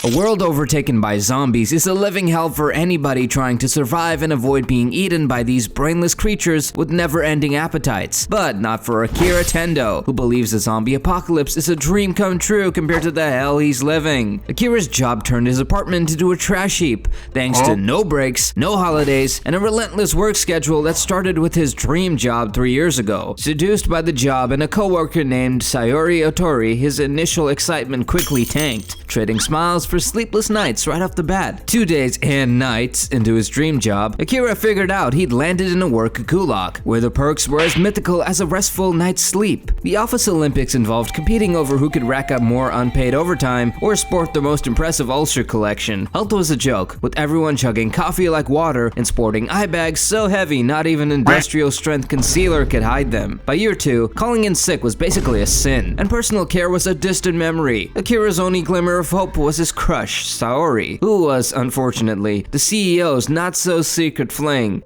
A world overtaken by zombies is a living hell for anybody trying to survive and avoid being eaten by these brainless creatures with never-ending appetites. But not for Akira Tendo, who believes the zombie apocalypse is a dream come true compared to the hell he's living. Akira's job turned his apartment into a trash heap, thanks to no breaks, no holidays, and a relentless work schedule that started with his dream job 3 years ago. Seduced by the job and a coworker named Sayori Otori, his initial excitement quickly tanked, trading smiles for sleepless nights right off the bat. 2 days and nights into his dream job, Akira figured out he'd landed in a work gulag, where the perks were as mythical as a restful night's sleep. The Office Olympics involved competing over who could rack up more unpaid overtime or sport the most impressive ulcer collection. Health was a joke, with everyone chugging coffee like water and sporting eye bags so heavy not even industrial strength concealer could hide them. By year 2, calling in sick was basically a sin, and personal care was a distant memory. Akira's only glimmer of hope was his crush, Saori, who was, unfortunately, the CEO's not-so-secret fling.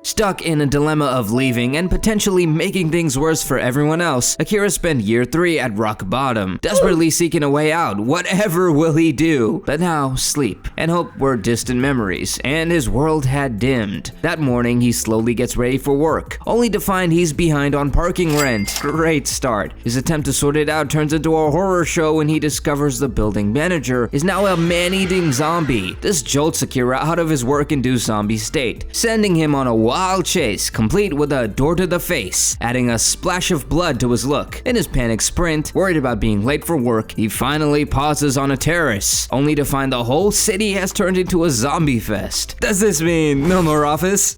Stuck in a dilemma of leaving and potentially making things worse for everyone else, Akira spent year 3 at rock bottom, desperately seeking a way out. Whatever will he do? But now, sleep and hope were distant memories, and his world had dimmed. That morning, he slowly gets ready for work, only to find he's behind on parking rent. Great start. His attempt to sort it out turns into a horror show when he discovers the building manager is now a man-eating zombie. This jolts Akira out of his work-induced zombie state, sending him on a wild chase, complete with a door to the face, adding a splash of blood to his look. In his panic sprint, worried about being late for work, he finally pauses on a terrace, only to find the whole city has turned into a zombie fest. Does this mean no more office?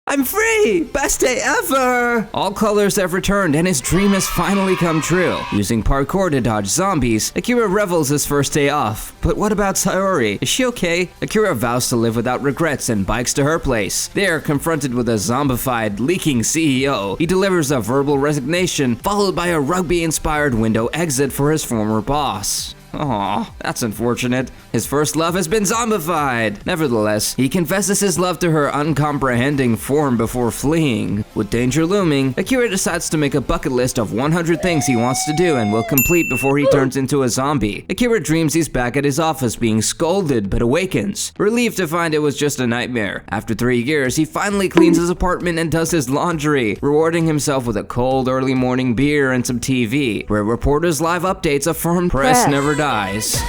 I'm free! Best day ever! All colors have returned and his dream has finally come true. Using parkour to dodge zombies, Akira revels his first day off. But what about Sayori? Is she okay? Akira vows to live without regrets and bikes to her place. There, confronted with a zombified, leaking CEO, he delivers a verbal resignation, followed by a rugby-inspired window exit for his former boss. Aw, that's unfortunate. His first love has been zombified. Nevertheless, he confesses his love to her uncomprehending form before fleeing. With danger looming, Akira decides to make a bucket list of 100 things he wants to do and will complete before he turns into a zombie. Akira dreams he's back at his office being scolded but awakens, relieved to find it was just a nightmare. After 3 years, he finally cleans his apartment and does his laundry, rewarding himself with a cold early morning beer and some TV, where reporters' live updates affirm press never dies.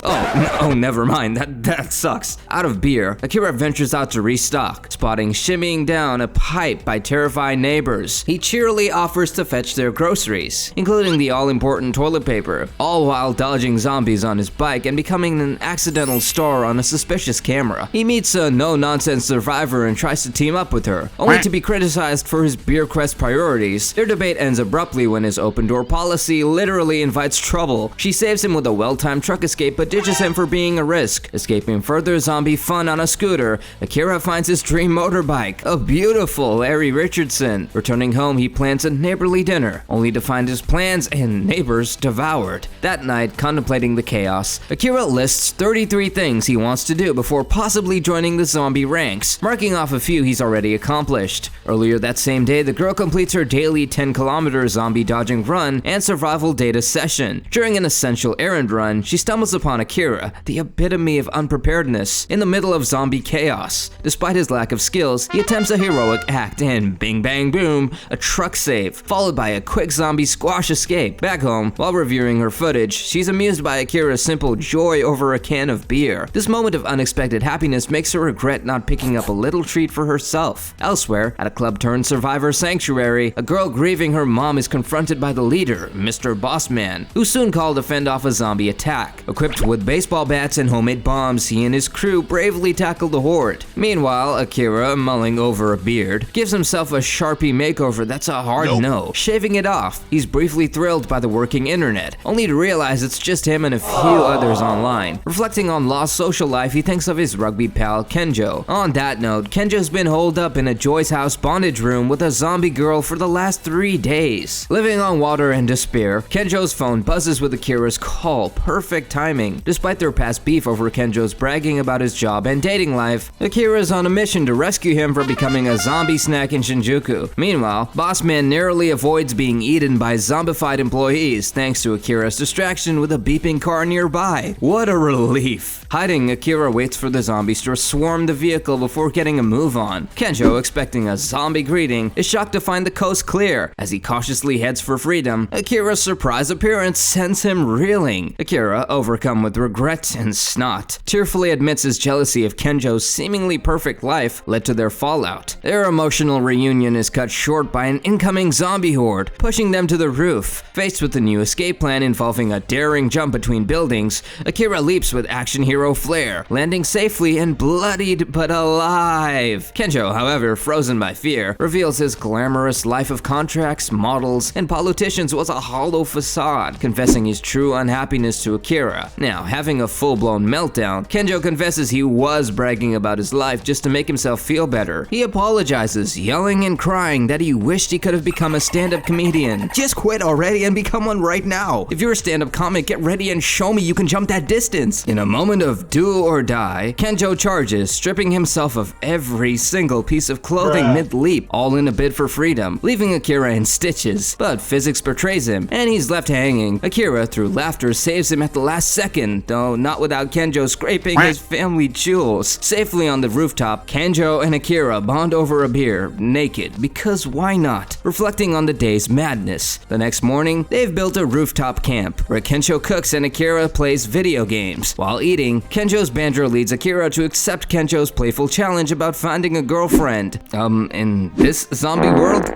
Oh, never mind. That sucks. Out of beer, Akira ventures out to restock, spotting shimmying down a pipe by terrified neighbors. He cheerily offers to fetch their groceries, including the all-important toilet paper, all while dodging zombies on his bike and becoming an accidental star on a suspicious camera. He meets a no-nonsense survivor and tries to team up with her, only to be criticized for his beer quest priorities. Their debate ends abruptly when his open-door policy literally invites trouble. She saves him with a well-timed truck escape but ditches him for being a risk. Escaping further zombie fun on a scooter, Akira finds his dream motorbike, a beautiful Larry Richardson. Returning home, he plans a neighborly dinner, only to find his plans and neighbors devoured. That night, contemplating the chaos, Akira lists 33 things he wants to do before possibly joining the zombie ranks, marking off a few he's already accomplished. Earlier that same day, the girl completes her daily 10-kilometer zombie dodging run and survival data session. During an essential errand run, she stumbles upon Akira, the epitome of unpreparedness, in the middle of zombie chaos. Despite his lack of skills, he attempts a heroic act and bing bang boom, a truck save, followed by a quick zombie squash escape. Back home, while reviewing her footage, she's amused by Akira's simple joy over a can of beer. This moment of unexpected happiness makes her regret not picking up a little treat for herself. Elsewhere, at a club-turned-survivor sanctuary, a girl grieving her mom is confronted by the leader, Mr. Bossman, who soon called to fend off a zombie attack. Equipped with baseball bats and homemade bombs, he and his crew bravely tackle the horde. Meanwhile, Akira, mulling over a beard, gives himself a Sharpie makeover that's a hard no. Shaving it off, he's briefly thrilled by the working internet, only to realize it's just him and a few others online. Reflecting on lost social life, he thinks of his rugby pal, Kenjo. On that note, Kenjo's been holed up in a Joy's House bondage room with a zombie girl for the last 3 days. Living on water and despair, Kenjo's phone buzzes with Akira's call, perfect perfect timing. Despite their past beef over Kenjo's bragging about his job and dating life, Akira is on a mission to rescue him from becoming a zombie snack in Shinjuku. Meanwhile, Boss Man narrowly avoids being eaten by zombified employees thanks to Akira's distraction with a beeping car nearby. What a relief! Hiding, Akira waits for the zombies to swarm the vehicle before getting a move on. Kenjo, expecting a zombie greeting, is shocked to find the coast clear. As he cautiously heads for freedom, Akira's surprise appearance sends him reeling. Akira, overcome with regret and snot, tearfully admits his jealousy of Kenjo's seemingly perfect life led to their fallout. Their emotional reunion is cut short by an incoming zombie horde, pushing them to the roof. Faced with a new escape plan involving a daring jump between buildings, Akira leaps with action hero flair, landing safely and bloodied but alive. Kenjo, however, frozen by fear, reveals his glamorous life of contracts, models, and politicians was a hollow facade, confessing his true unhappiness to Akira. Now, having a full-blown meltdown, Kenjo confesses he was bragging about his life just to make himself feel better. He apologizes, yelling and crying that he wished he could have become a stand-up comedian. Just quit already and become one right now. If you're a stand-up comic, get ready and show me you can jump that distance. In a moment of do or die, Kenjo charges, stripping himself of every single piece of clothing mid-leap, all in a bid for freedom, leaving Akira in stitches. But physics betrays him, and he's left hanging. Akira, through laughter, saves him at the last second, though not without Kenjo scraping his family jewels. Safely on the rooftop, Kenjo and Akira bond over a beer, naked, because why not? Reflecting on the day's madness. The next morning, they've built a rooftop camp, where Kenjo cooks and Akira plays video games. While eating, Kenjo's banjo leads Akira to accept Kenjo's playful challenge about finding a girlfriend. In this zombie world?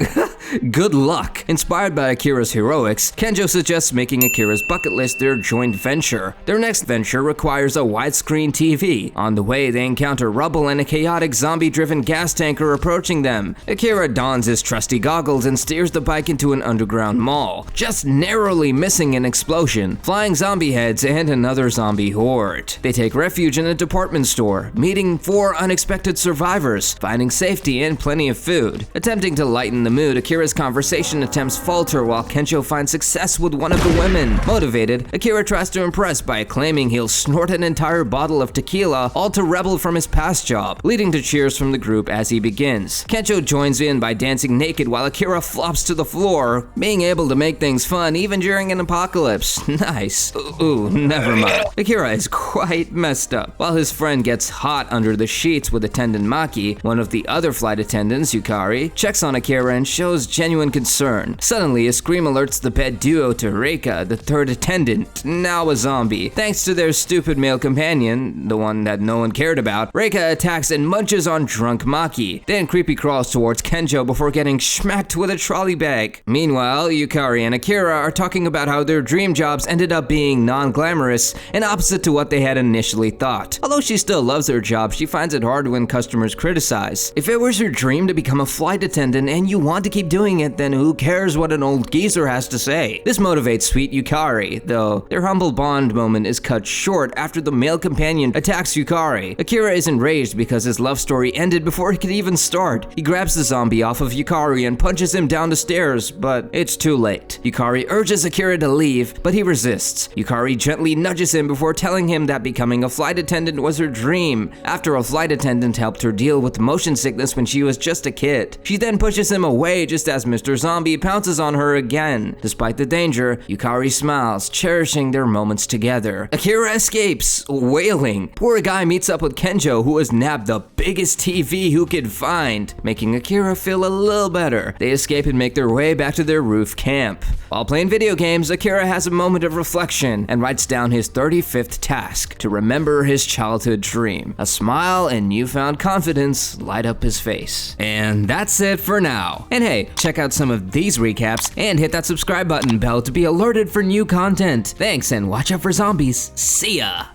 Good luck. Inspired by Akira's heroics, Kenjo suggests making Akira's bucket list their joint venture. Their next venture requires a widescreen TV. On the way, they encounter rubble and a chaotic zombie-driven gas tanker approaching them. Akira dons his trusty goggles and steers the bike into an underground mall, just narrowly missing an explosion, flying zombie heads, and another zombie horde. They take refuge in a department store, meeting 4 unexpected survivors, finding safety and plenty of food. Attempting to lighten the mood, Akira's conversation attempts falter while Kenjo finds success with one of the women. Motivated, Akira tries to impress by claiming he'll snort an entire bottle of tequila, all to rebel from his past job, leading to cheers from the group as he begins. Kenjo joins in by dancing naked while Akira flops to the floor, being able to make things fun even during an apocalypse. Nice. Ooh, never mind. Akira is quite messed up. While his friend gets hot under the sheets with attendant Maki, one of the other flight attendants, Yukari, checks on Akira and shows genuine concern. Suddenly, a scream alerts the bed duo to Reika, the third attendant, now a zombie. Thanks to their stupid male companion, the one that no one cared about, Reika attacks and munches on drunk Maki, then creepy crawls towards Kenjo before getting smacked with a trolley bag. Meanwhile, Yukari and Akira are talking about how their dream jobs ended up being non-glamorous and opposite to what they had initially thought. Although she still loves her job, she finds it hard when customers criticize. If it was your dream to become a flight attendant and you want to keep doing it, then who cares what an old geezer has to say? This motivates sweet Yukari, though their humble bond moment is cut short after the male companion attacks Yukari. Akira is enraged because his love story ended before he could even start. He grabs the zombie off of Yukari and punches him down the stairs, but it's too late. Yukari urges Akira to leave, but he resists. Yukari gently nudges him before telling him that becoming a flight attendant was her dream, after a flight attendant helped her deal with motion sickness when she was just a kid. She then pushes him away just as Mr. Zombie pounces on her again. Despite the danger, Yukari smiles, cherishing their moments together. Akira escapes, wailing. Poor guy meets up with Kenjo, who has nabbed the biggest TV who could find, making Akira feel a little better. They escape and make their way back to their roof camp. While playing video games, Akira has a moment of reflection and writes down his 35th task to remember his childhood dream. A smile and newfound confidence light up his face. And that's it for now. And hey, check out some of these recaps and hit that subscribe button bell to be alerted for new content. Thanks and watch out for zombies. See ya!